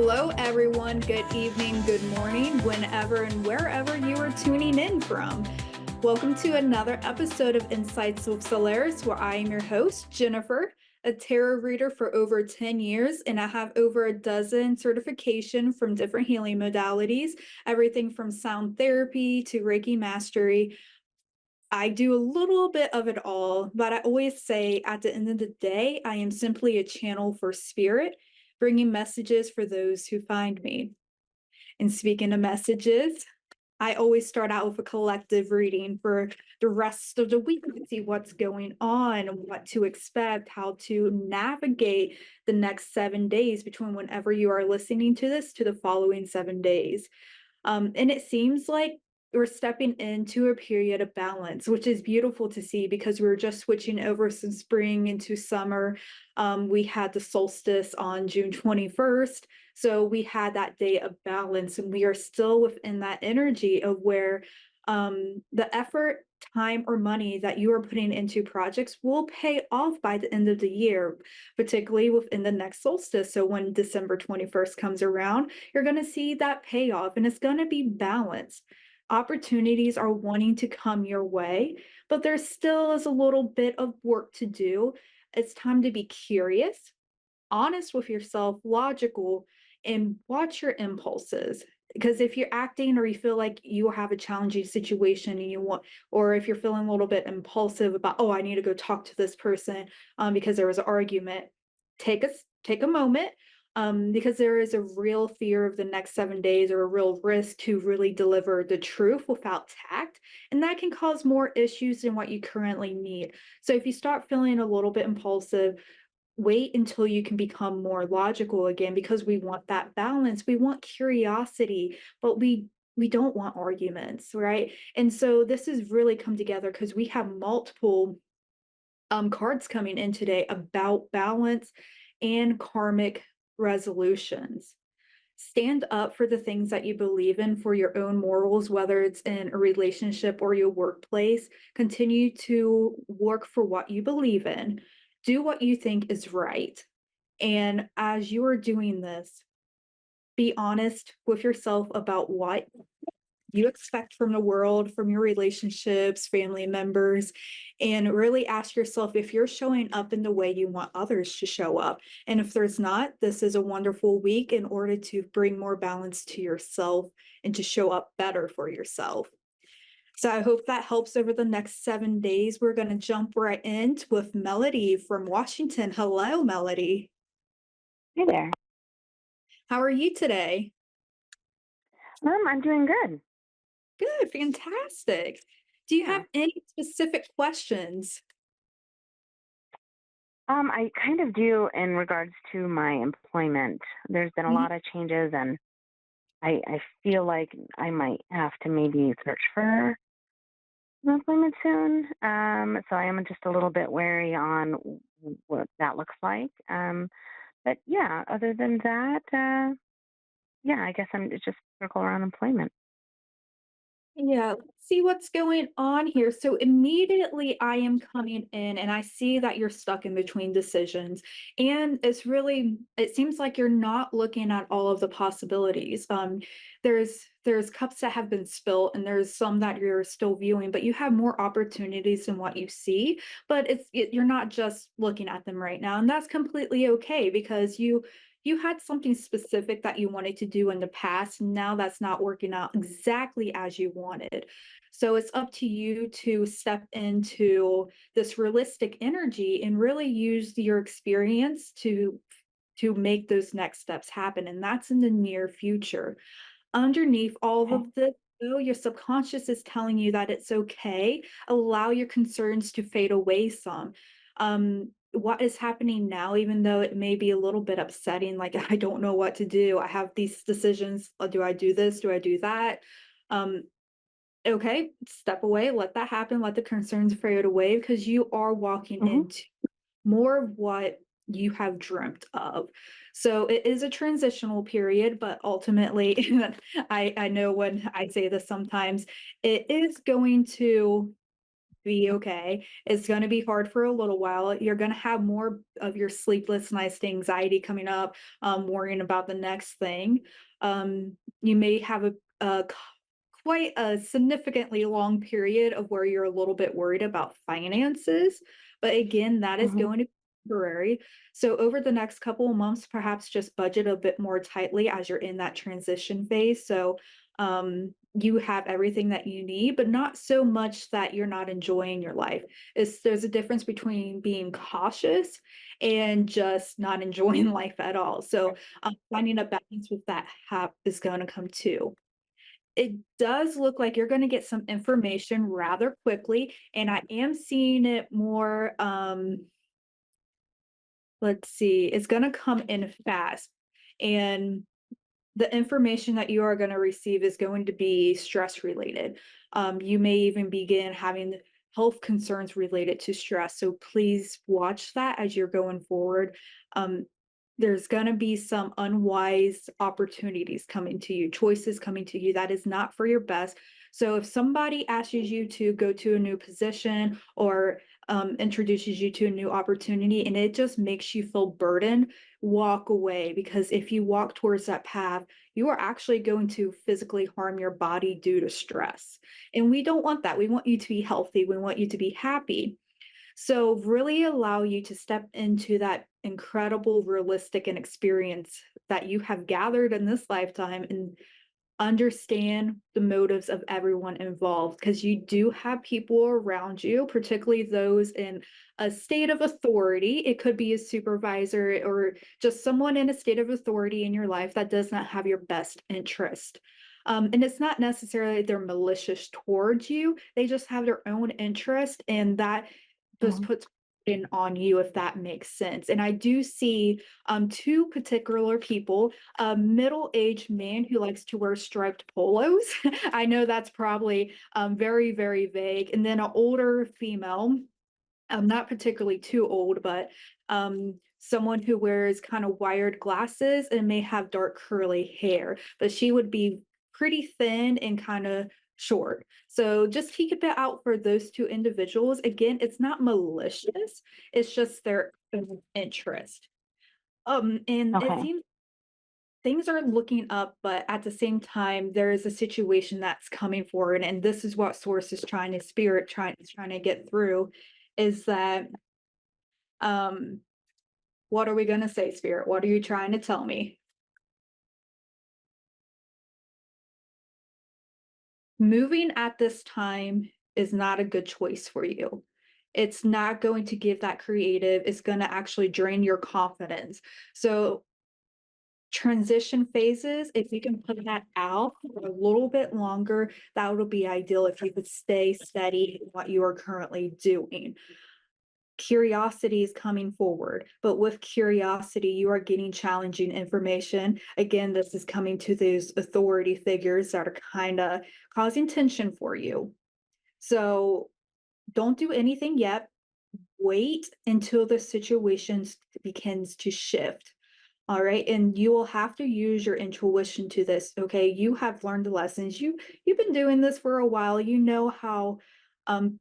Hello, everyone. Good evening, good morning, whenever and wherever you are tuning in from. Welcome to another episode of Insights with Soularis, where I am your host, Jennifer, a tarot reader for over 10 years, and I have over a dozen certifications from different healing modalities, everything from sound therapy to Reiki mastery. I do a little bit of it all, but I always say at the end of the day, I am simply a channel for spirit, bringing messages for those who find me. And speaking of messages, I always start out with a collective reading for the rest of the week to see what's going on, what to expect, how to navigate the next 7 days between whenever you are listening to this to the following 7 days. And it seems like we're stepping into a period of balance, which is beautiful to see because we were just switching over from spring into summer. We had the solstice on June 21st. So we had that day of balance, and we are still within that energy of where the effort, time, or money that you are putting into projects will pay off by the end of the year, particularly within the next solstice. So when December 21st comes around, you're going to see that payoff and it's going to be balanced. Opportunities are wanting to come your way, but there still is a little bit of work to do. It's time to be curious, honest with yourself, logical, and watch your impulses. Because if you're acting or you feel like you have a challenging situation and you want, or if you're feeling a little bit impulsive about, oh, I need to go talk to this person because there was an argument, take a moment, because there is a real fear of the next 7 days or a real risk to really deliver the truth without tact. And that can cause more issues than what you currently need. So if you start feeling a little bit impulsive, wait until you can become more logical again, because we want that balance. We want curiosity, but we don't want arguments, right? And so this has really come together because we have multiple cards coming in today about balance and karmic resolutions. Stand up for the things that you believe in, for your own morals, whether it's in a relationship or your workplace. Continue to work for what you believe in. Do what you think is right. And as you are doing this, be honest with yourself about what you expect from the world, from your relationships, family members, and really ask yourself if you're showing up in the way you want others to show up. And if there's not, this is a wonderful week in order to bring more balance to yourself and to show up better for yourself. So I hope that helps over the next 7 days. We're going to jump right in with Melody from Washington. Hello, Melody. Hey there. How are you today? I'm doing good. Good, fantastic. Do you Yeah. have any specific questions? I kind of do in regards to my employment. There's been a Mhm. lot of changes, and I feel like I might have to maybe search for employment soon. So I am just a little bit wary on what that looks like. But yeah, other than that, yeah, I guess I'm just circle around employment. Yeah, let's see what's going on here. So immediately I am coming in and I see that you're stuck in between decisions. And it seems like you're not looking at all of the possibilities. There's cups that have been spilled and there's some that you're still viewing, but you have more opportunities than what you see. But you're not just looking at them right now. And that's completely okay because you had something specific that you wanted to do in the past. Now that's not working out exactly as you wanted. So it's up to you to step into this realistic energy and really use your experience to make those next steps happen. And that's in the near future. Underneath all Okay. of this, though, your subconscious is telling you that it's okay. Allow your concerns to fade away some. What is happening now, even though it may be a little bit upsetting, like I don't know what to do. I have these decisions. Do I do this? Do I do that? Um, okay, step away, let that happen, let the concerns fade away because you are walking Hmm. into more of what you have dreamt of. So it is a transitional period, but ultimately, I know when I say this sometimes, it is going to be okay. It's gonna be hard for a little while. You're gonna have more of your sleepless nights, anxiety coming up, worrying about the next thing. You may have a quite a significantly long period of where you're a little bit worried about finances. But again, that is Mhm. going to be temporary. So over the next couple of months, perhaps just budget a bit more tightly as you're in that transition phase. So you have everything that you need, but not so much that you're not enjoying your life. There's a difference between being cautious and just not enjoying life at all. So finding a balance with that is going to come too. It does look like you're gonna get some information rather quickly, and I am seeing it more, let's see, it's gonna come in fast, and the information that you are going to receive is going to be stress related. You may even begin having health concerns related to stress. So please watch that as you're going forward. Um, there's going to be some unwise opportunities coming to you, choices coming to you that is not for your best. So if somebody asks you to go to a new position or introduces you to a new opportunity and it just makes you feel burdened, walk away, because if you walk towards that path, you are actually going to physically harm your body due to stress. And we don't want that. We want you to be healthy. We want you to be happy. So, really allow you to step into that incredible, realistic, and experience that you have gathered in this lifetime and understand the motives of everyone involved, because you do have people around you, particularly those in a state of authority. It could be a supervisor or just someone in a state of authority in your life that does not have your best interest. And it's not necessarily they're malicious towards you, they just have their own interest, and that just Mhm. puts in on you, if that makes sense. And I do see two particular people, a middle-aged man who likes to wear striped polos. I know that's probably very, very vague. And then an older female, not particularly too old, but someone who wears kind of wired glasses and may have dark curly hair, but she would be pretty thin and kind of short. So just keep it out for those two individuals. Again, it's not malicious, it's just their own interest. And it Okay. seems things are looking up, but at the same time, there is a situation that's coming forward, and this is what source is trying to trying to get through, is that um what are we gonna say, spirit? What are you trying to tell me? Moving at this time is not a good choice for you. It's not going to give that creative, it's gonna actually drain your confidence. So transition phases, if you can put that out for a little bit longer, that would be ideal if you could stay steady in what you are currently doing. Curiosity is coming forward, but with curiosity, you are getting challenging information. Again, this is coming to those authority figures that are kind of causing tension for you. So don't do anything yet. Wait until the situation begins to shift. All right. And you will have to use your intuition to this. Okay. You have learned the lessons. You've been doing this for a while. You know how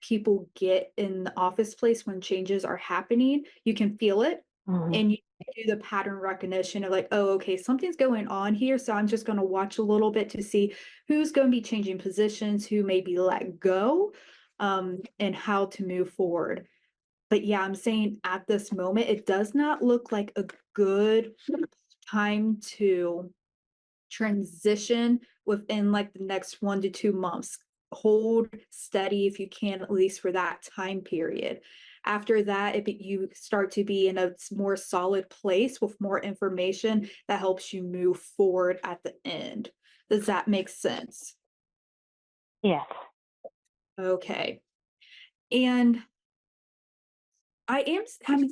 people get in the office place when changes are happening. You can feel it Mhm. and you do the pattern recognition of like, oh, okay, something's going on here. So I'm just going to watch a little bit to see who's going to be changing positions, who may be let go, and how to move forward. But yeah, I'm saying at this moment, it does not look like a good time to transition within like the next 1 to 2 months. Hold steady if you can, at least for that time period. After that, you start to be in a more solid place with more information that helps you move forward at the end. Does that make sense? Yes. Okay. And I'm hearing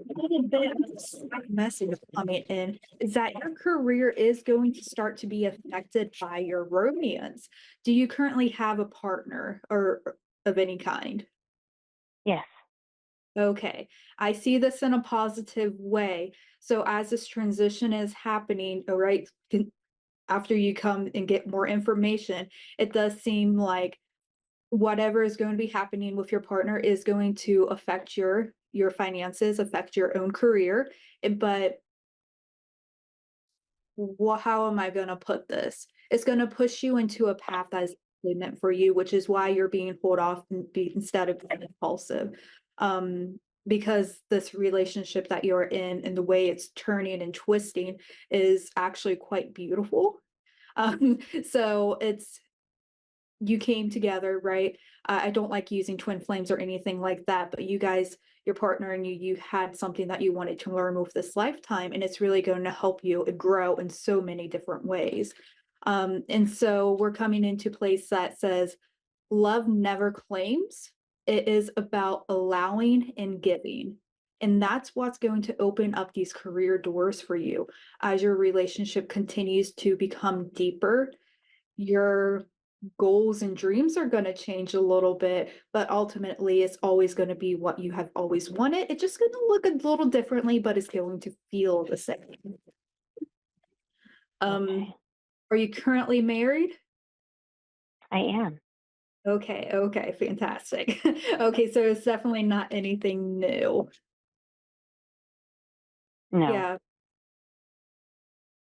a little bit of a slight message coming in, is that your career is going to start to be affected by your romance. Do you currently have a partner or of any kind? Yes. Okay, I see this in a positive way. So as this transition is happening, all right, after you come and get more information, it does seem like whatever is going to be happening with your partner is going to affect your finances, affect your own career. But how am I going to put this? It's going to push you into a path that is actually meant for you, which is why you're being pulled off instead of being impulsive. Because this relationship that you're in and the way it's turning and twisting is actually quite beautiful. So it's you came together, right? I don't like using twin flames or anything like that, but you guys, your partner and you had something that you wanted to learn with this lifetime, and it's really going to help you grow in so many different ways. And so we're coming into place that says love never claims. It is about allowing and giving. And that's what's going to open up these career doors for you as your relationship continues to become deeper. Your goals and dreams are going to change a little bit, but ultimately it's always going to be what you have always wanted. It's just going to look a little differently, but it's going to feel the same. Um, Okay. are you currently married? I am. Okay, okay, fantastic. Okay, so it's definitely not anything new. No. Yeah,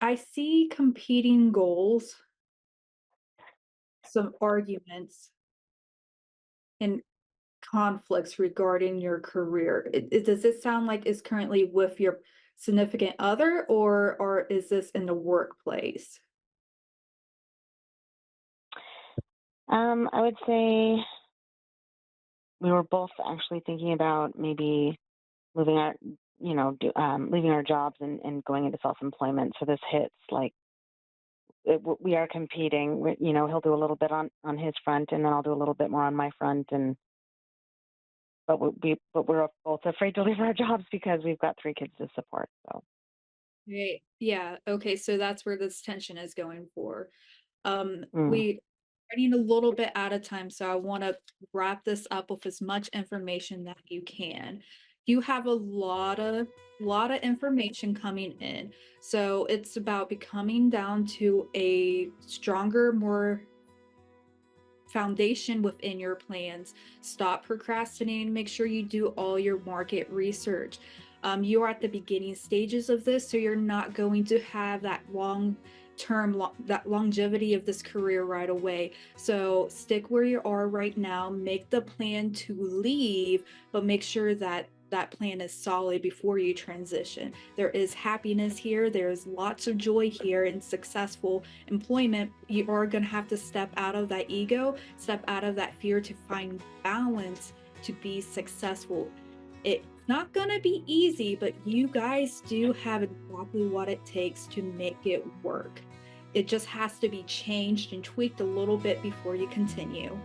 I see competing goals, some arguments, and conflicts regarding your career. Does this sound like it's currently with your significant other, or is this in the workplace? I would say we were both actually thinking about maybe moving our, leaving our jobs and going into self-employment. So this hits like we are competing. He'll do a little bit on his front, and then I'll do a little bit more on my front. And but we're both afraid to leave our jobs because we've got 3 kids to support. So. Right. Yeah. Okay. So that's where this tension is going for. Mm. We running a little bit out of time, so I want to wrap this up with as much information that you can. You have a lot of information coming in. So it's about becoming down to a stronger, more foundation within your plans. Stop procrastinating. Make sure you do all your market research. You are at the beginning stages of this, so you're not going to have that that longevity of this career right away. So stick where you are right now. Make the plan to leave, but make sure that that plan is solid before you transition. There is happiness here. There's lots of joy here and successful employment. You are going to have to step out of that ego, step out of that fear to find balance to be successful. It's not going to be easy, but you guys do have exactly what it takes to make it work. It just has to be changed and tweaked a little bit before you continue.